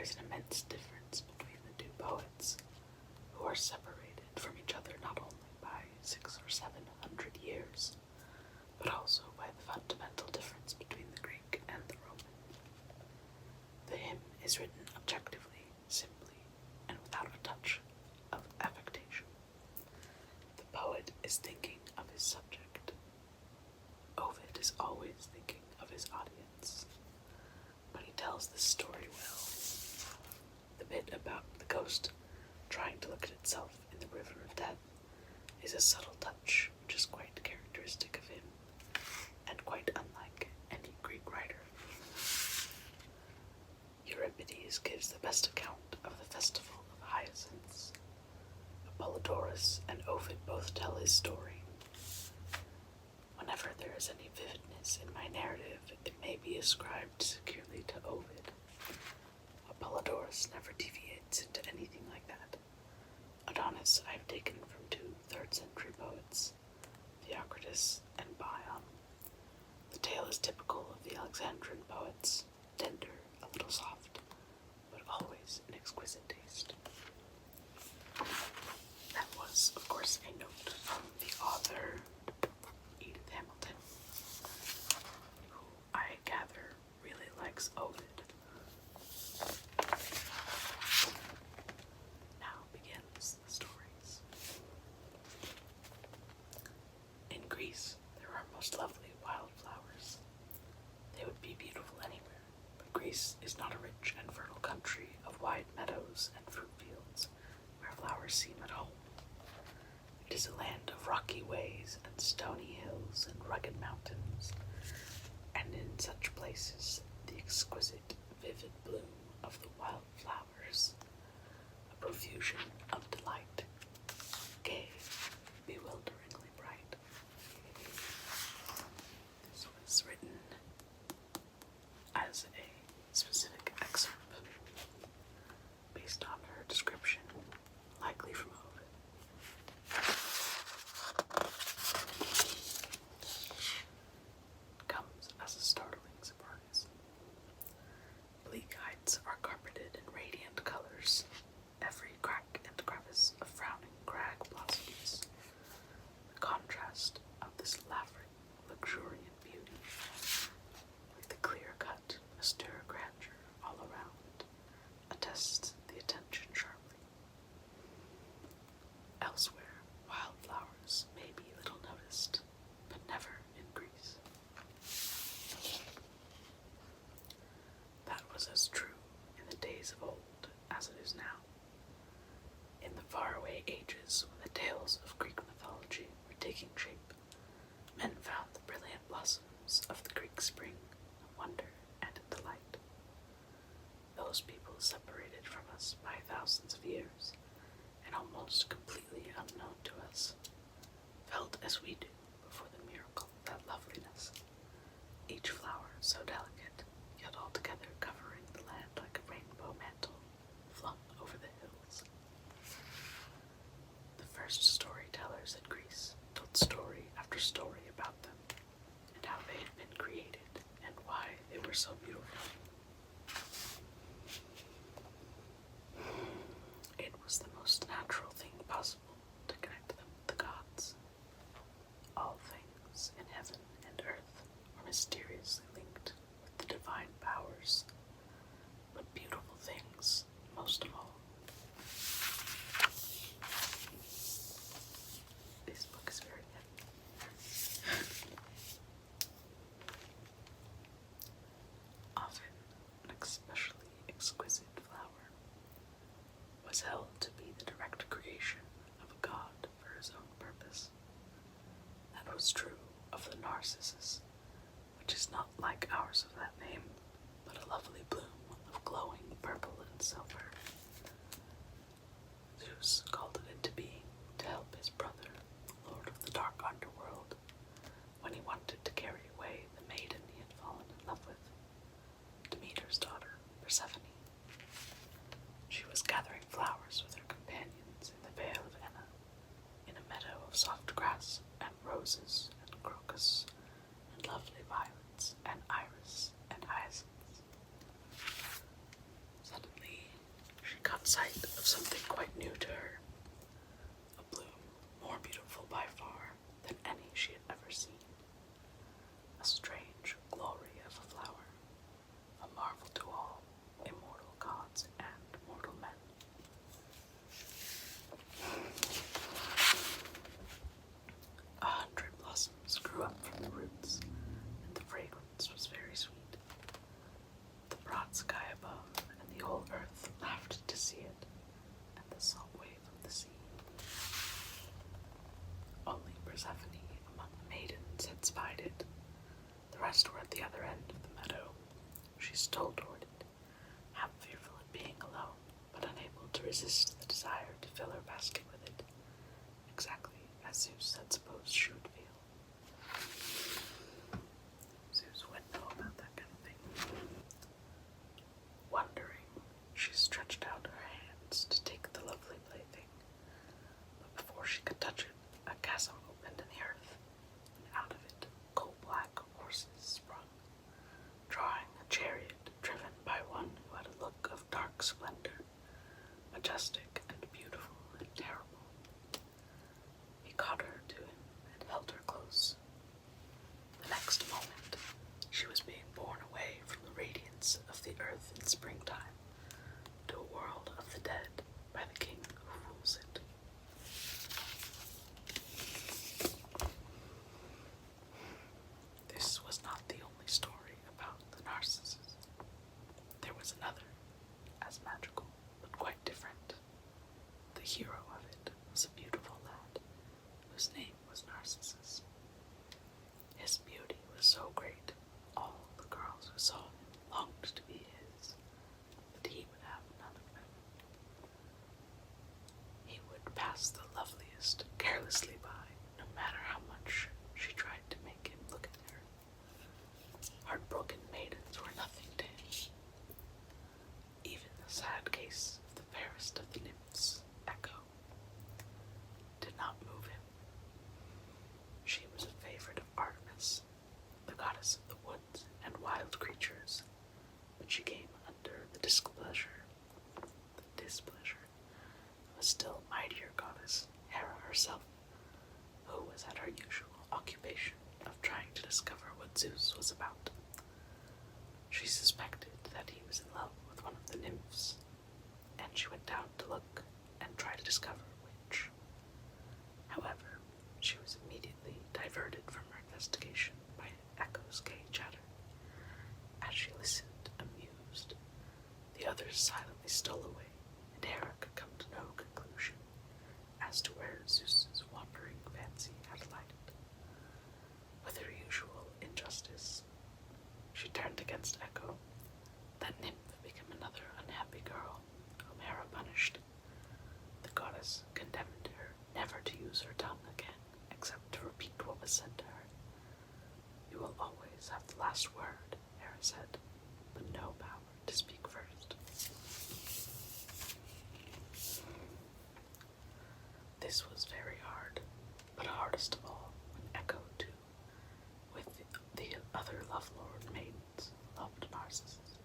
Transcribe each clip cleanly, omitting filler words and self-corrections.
there's an immense difference between the two poets, who are separated from each other not only by 600 or 700 years, but also by the fundamental difference between the Greek and the Roman. The hymn is written objectively, simply, and without a touch of affectation. The poet is thinking of his subject. Ovid is always thinking of his audience, but he tells this story well. The bit about the ghost trying to look at itself in the river of death is a subtle touch which is quite characteristic of him, and quite unlike any Greek writer. Euripides gives the best account of the festival of hyacinths. Apollodorus and Ovid both tell his story. Whenever there is any vividness in my narrative, it may be ascribed securely to Ovid. Apollodorus never deviates into anything like that. Adonis I have taken from two 3rd-century poets, Theocritus and Bion. The tale is typical of the Alexandrian poets, tender, a little soft, but always in exquisite taste. That was, of course, a note from the author, Edith Hamilton, who I gather really likes Ovid. Now begins the stories. In Greece, there are most lovely wildflowers. They would be beautiful anywhere, but Greece is not a rich and fertile country of wide meadows and fruit fields where flowers seem at home. It is a land of rocky ways and stony hills and rugged mountains, and in such places the exquisite, vivid bloom of the wild flowers, a profusion of delight, gay, bewilderingly bright. This was written as a specific excerpt based on her description, likely from Ovid. It comes as a startling surprise. Bleak heights are carpeted in radiant colors, every crack and crevice a frowning crag blossoms. The contrast of this laverick, luxuriant beauty, with the clear-cut, austere grandeur all around, attests the attention sharply. Elsewhere, wildflowers may be little noticed, but never in Greece. That was as true in the days of old as it is now. In the faraway ages when the tales of Greek mythology were taking shape, men found the brilliant blossoms of the Greek spring a wonder and a delight. Those people separated from us by thousands of years, and almost completely unknown to us, felt as we do before the miracle of that loveliness, each flower so delicate, yet altogether covering the land like a rainbow mantle flung over the hills. The first storytellers in Greece told story after story about them, and how they had been created, and why they were so beautiful. It was the most natural thing possible to connect them with the gods. All things in heaven and earth were mysteriously linked with the divine powers, but beautiful things most of all. This book is very heavy. Often, an especially exquisite flower was held to be the direct creation of a god for his own purpose. That was true of the narcissus, which is not like ours of that name, but a lovely bloom of glowing purple and silver. Zeus called it into being to help his brother, the lord of the dark underworld, when he wanted to carry away the maiden he had fallen in love with, Demeter's daughter, Persephone. She was gathering flowers with her companions in the Vale of Enna, in a meadow of soft grass and roses and crocus and lovely violets and iris and hyacinths. Suddenly caught sight of something quite new to her, a bloom more beautiful by far than any she had ever seen, a strange glory of a flower, a marvel to all immortal gods and mortal men. 100 blossoms grew up from the roots, and the fragrance was very sweet. The broad sky above and the whole earth laughed to see it, and the salt wave of the sea. Only Persephone among the maidens had spied it. The rest were at the other end of the meadow. She stole toward it, half fearful at being alone, but unable to resist the desire to fill her basket with it, exactly as Zeus had supposed she would feel. Zeus wouldn't know about that kind of thing. Wondering, she stretched out her hands to take the lovely plaything, but before she could touch it, a chasm opened in the earth, and out of it coal-black horses sprung, drawing a chariot driven by one who had a look of dark splendor, majestic and beautiful and terrible. He caught her to him and held her close. The next moment, she was being borne away from the radiance of the earth in springtime to a world of the dead by the king who rules it. This was not the only story about the Narcissus. There was another, as magical, but quite different. The hero of it was a beautiful lad, whose name was Narcissus. His beauty was so great, all the girls who saw him longed to be his, but he would have none of them. He would pass the loveliest carelessly by, no matter how much she tried to make him look at her. Heartbroken maidens were nothing to him. Even the sad case of the fairest of the nymphs, Echo, did not move him. She was a favorite of Artemis, the goddess of the woods and wild creatures, but she came under the displeasure of a still mightier goddess, Hera herself, who was at her usual occupation of trying to discover what Zeus was about. She suspected that he was in love with one of the nymphs, and she went down to look and try to discover which. However, she was immediately diverted from her investigation by Echo's gay chatter. As she listened, amused, the others silently stole away, and Hera could come to no conclusion as to where Zeus's wandering fancy had lighted. With her usual injustice, she turned against Echo. That nymph became another unhappy girl, whom Hera punished. The goddess condemned her never to use her tongue again, except to repeat what was said to her. You will always have the last word, Hera said, but no power to speak first. This was very hard, but hardest of all when Echo, too, with the other lovelorn maidens, loved Narcissus.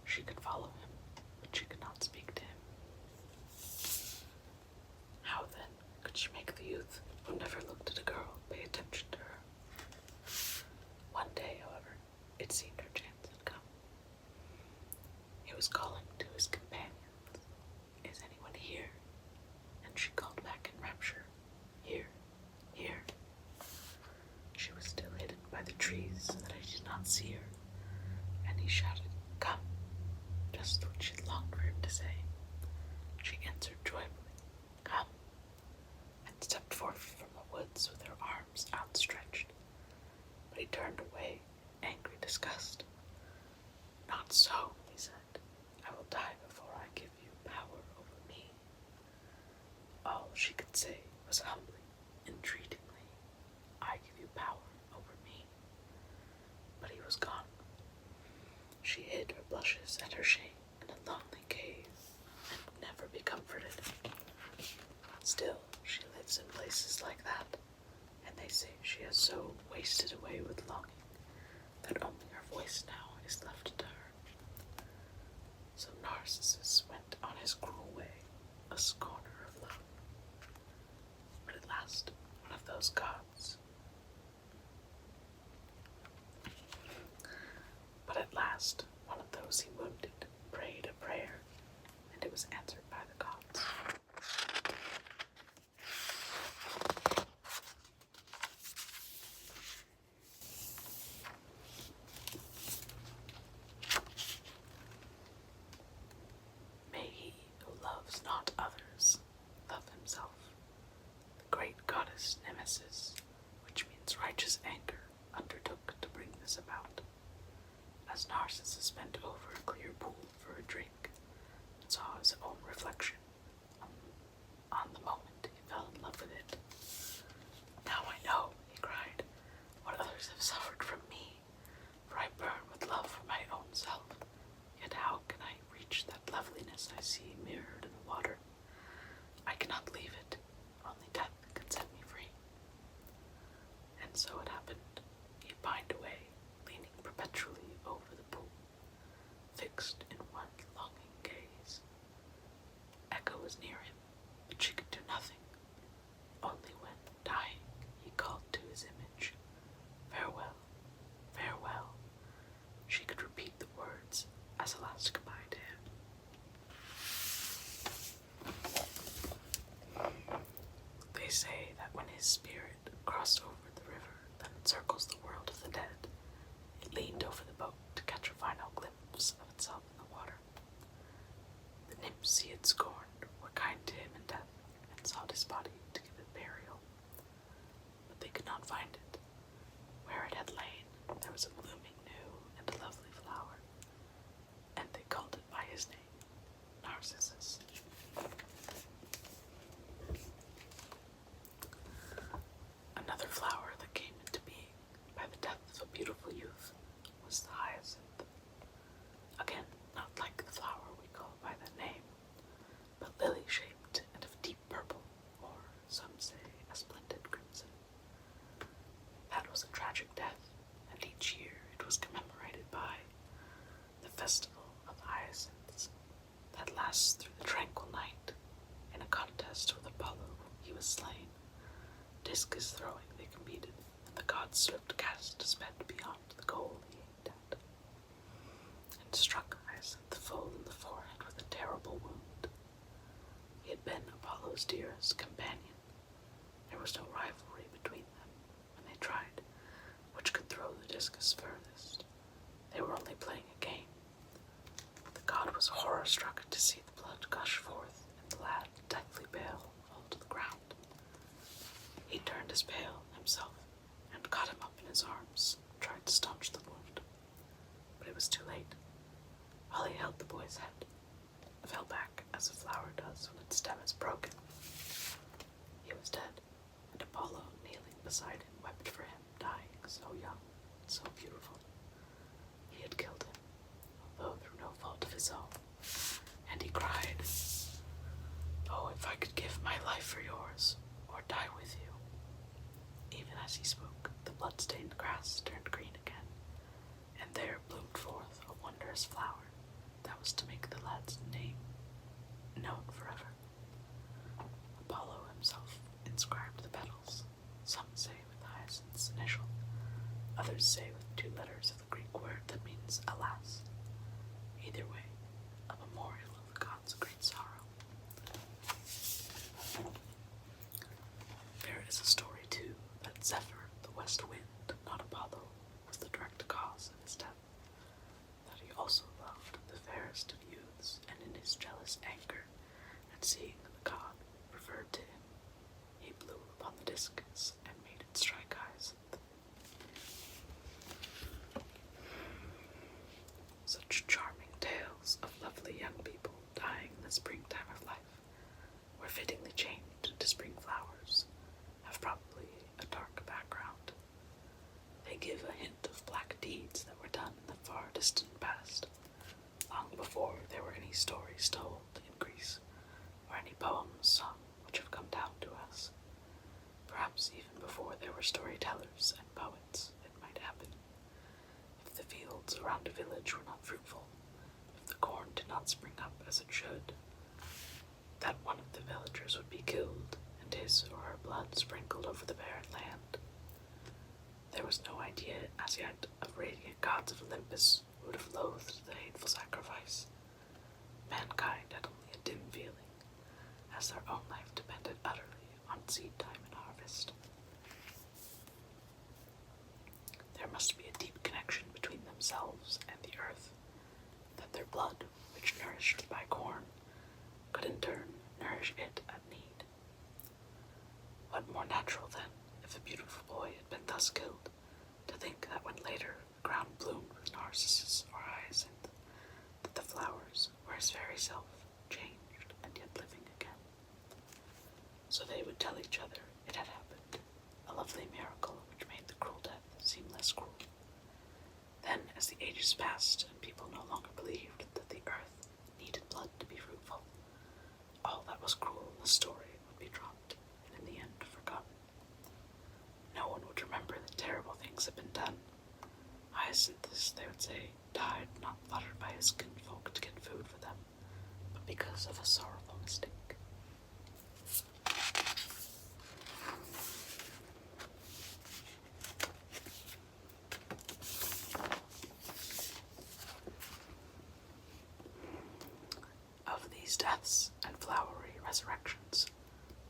She could follow him, but she could not speak to him. How then could she make the youth, who never looked at a girl, pay attention to her? One day, however, it seemed her chance had come. He was calling to his companions, "Is anyone here?" And she called back in rapture, "Here, here." She was still hidden by the trees so that I did not see her, and he shouted, "Come," just what she longed for him to say. She answered joyfully, "Come," and stepped forth from the woods with her arms outstretched. But he turned away in angry disgust. "Not so," he said. "I will die before I give you power over me." All she could say was humbly, entreatingly, "I give you power over me." But he was gone. She hid her blushes and her shame in a lonely cave, and would never be comforted. Still, she lives in places like that, and they say she has so wasted away with longing that only her voice now is left to her. So Narcissus went on his cruel way, a scorner of love. But at last, one of those gods. But at last, one of those he wounded prayed a prayer, and it was answered by the gods. May he who loves not others love himself. The great goddess Nemesis, which means righteous anger, undertook to bring this about. As Narcissus bent over a clear pool for a drink and saw his own reflection, on the moment he fell in love with it. Now I know, he cried, what others have suffered from me, for I burn with love for my own self. Yet how can I reach that loveliness I see mirrored in the water? I cannot leave it. Only death can set me free. And so it happened. He pined away, leaning perpetually over the pool, fixed in one longing gaze. Echo was near him, but she could do nothing. Only when, dying, he called to his image, "Farewell, farewell," she could repeat the words as a last goodbye to him. They say that when his spirit crossed over the river that encircles the world of the dead, it leaned over the boat to catch a final glimpse of itself in the water. The nymphs he had scorned were kind to him in death and sought his body to give it burial. But they could not find it. Where it had lain, there was a blooming new and a lovely flower, and they called it by his name, Narcissus. Another flower that came into being by the death of a beautiful youth was the hyacinth. Again, not like the flower we call by that name, but lily-shaped and of deep purple, or, some say, a splendid crimson. That was a tragic death, and each year it was commemorated by the festival of hyacinths that lasts through the tranquil night. In a contest with Apollo, he was slain. Discus throwing they competed, and the god's swift cast sped beyond the goal he aimed at, and struck Hyacinth full in the forehead with a terrible wound. He had been Apollo's dearest companion. There was no rivalry between them when they tried which could throw the discus furthest. They were only playing a game. The god was horror-struck to see the blood gush forth and the lad, deathly pale, fall to the ground. He turned his pail himself and caught him up in his arms, tried to staunch the wound. But it was too late. While he held the boy's head, it fell back as a flower does when its stem is broken. He was dead, and Apollo, kneeling beside him, wept for him, dying so young, so beautiful. He had killed him, although through no fault of his own, and he cried, "Oh, if I could give my life for yours, or die with you." Even as he spoke, the blood-stained grass turned green again, and there bloomed forth a wondrous flower that was to make the lad's name known forever. Apollo himself inscribed the petals, some say with Hyacinth's initial, others say with 2 letters of the Greek word that means alas. Either way, a memorial of the god's great sorrow. There is a story, too, that Zephyr, the west wind, not Apollo, was the direct cause of his death, that he also loved the fairest of youths, and in his jealous anger at seeing the god preferred to him, he blew upon the discus and made it strike Hyacinth. Such charming tales of lovely young people dying in the springtime of life were fittingly changed into spring flowers, have probably a dark background. They give a hint of black deeds that were done in the far distant past, long before there were any stories told in Greece, or any poems sung which have come down to us. Perhaps even before there were storytellers and poets, it might happen. If the fields around a village were not fruitful, if the corn did not spring up as it should, that one of the villagers would be killed and his or her blood sprinkled over the barren land. There was no idea as yet of radiant gods of Olympus who would have loathed the hateful sacrifice. Mankind had only a dim feeling, as their own life depended utterly on seed time and harvest. There must be a deep connection between themselves and the earth, that their blood, which nourished by corn, could in turn nourish it at need. What more natural, then, if a beautiful boy had been thus killed, to think that when later the ground bloomed with narcissus or hyacinth, that the flowers were his very self, changed and yet living again. So they would tell each other it had happened, a lovely miracle which made the cruel death seem less cruel. Then, as the ages passed and people no longer believed that the earth needed blood to be fruitful, all that was cruel in the story would be dropped and in the end forgotten. No one would remember the terrible things had been done. Hyacinthus, they would say, died not slaughtered by his kinfolk to get food for them, but because of a sorrowful mistake. Of these deaths and flowery resurrections,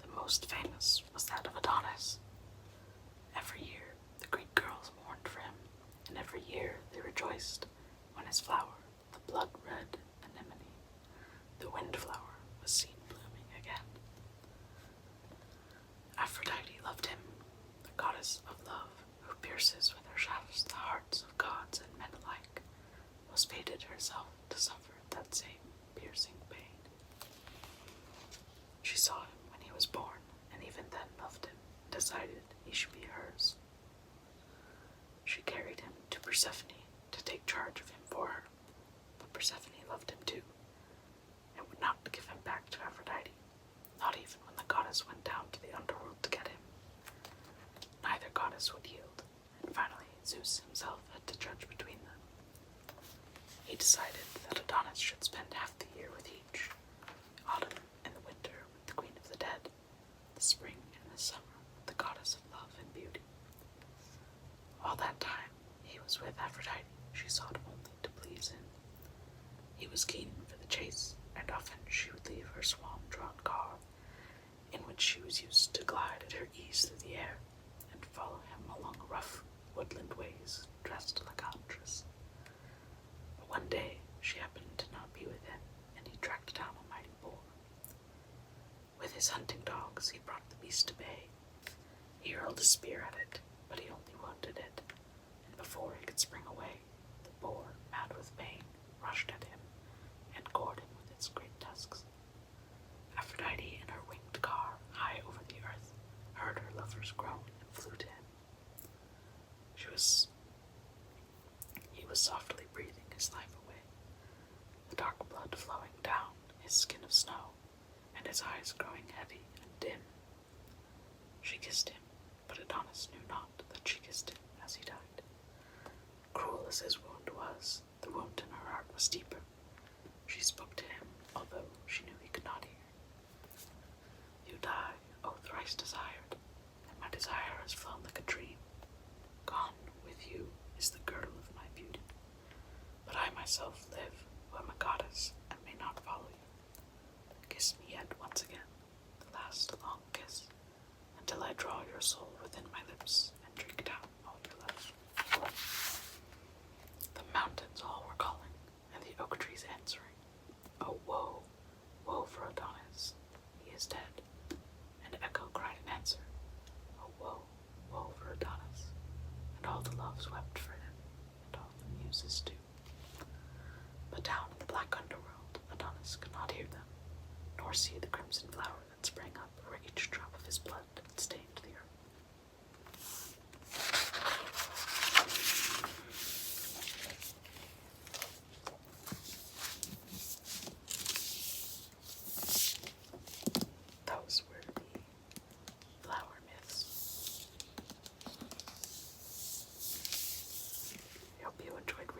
the most famous was that of Adonis. Every year the Greek girls mourned for him, and every year they rejoiced when his flower, the blood-red anemone, the windflower, was seen blooming again. Aphrodite loved him, the goddess of love, who pierces with her shafts the hearts of gods and men alike, was fated herself to suffer that same piercing pain. She saw him when he was born, and even then loved him, and decided he should be hers. She carried him to Persephone to take charge of him for her, but Persephone loved him too, and would not give him back to Aphrodite, not even when the goddess went down to the underworld to get him. Neither goddess would yield, and finally Zeus himself had to judge between them. He decided that Adonis should spend half the year with each, autumn and the winter with the queen of the dead, the spring and the summer with the goddess of love and beauty. All that time he was with Aphrodite, she sought only to please him. He was keen for the chase, and often she would leave her swan-drawn car, in which she was used to glide at her ease through the air, and follow him along rough woodland ways, dressed like a huntress. But one day she happened to not be with him, and he tracked down a mighty boar. With his hunting dogs he brought the beast to bay. He hurled a spear at it, but he only wounded it, and before he could spring away, the boar, mad with pain, rushed at him and gored him with its great tusks. Aphrodite, in her winged car, high over the earth, heard her lovers groan and flew to him. He was softly breathing his life away, the dark blood flowing down his skin of snow, and his eyes growing heavy and dim. She kissed him, but Adonis knew not that she kissed him as he died. Cruel as his wound was, the wound in her heart was deeper. She spoke to him, although she knew he could not hear. You die, O thrice desired, and my desire has flown like a dream. Gone with you is the girdle of my beauty. But I myself live, who am a goddess, and may not follow you. Kiss me yet once again, the last long kiss, until I draw your soul within my lips and drink down all your love. The mountains all were calling, and the oak trees answering. Oh, woe, woe for Adonis, he is dead. And echo cried in answer, oh, woe, woe for Adonis. And all the loves wept for him, and all the muses too. But down in the black underworld, Adonis could not hear them, nor see the crimson flower that sprang up where each drop of his blood had stained the earth. Those were the flower myths. I hope you enjoyed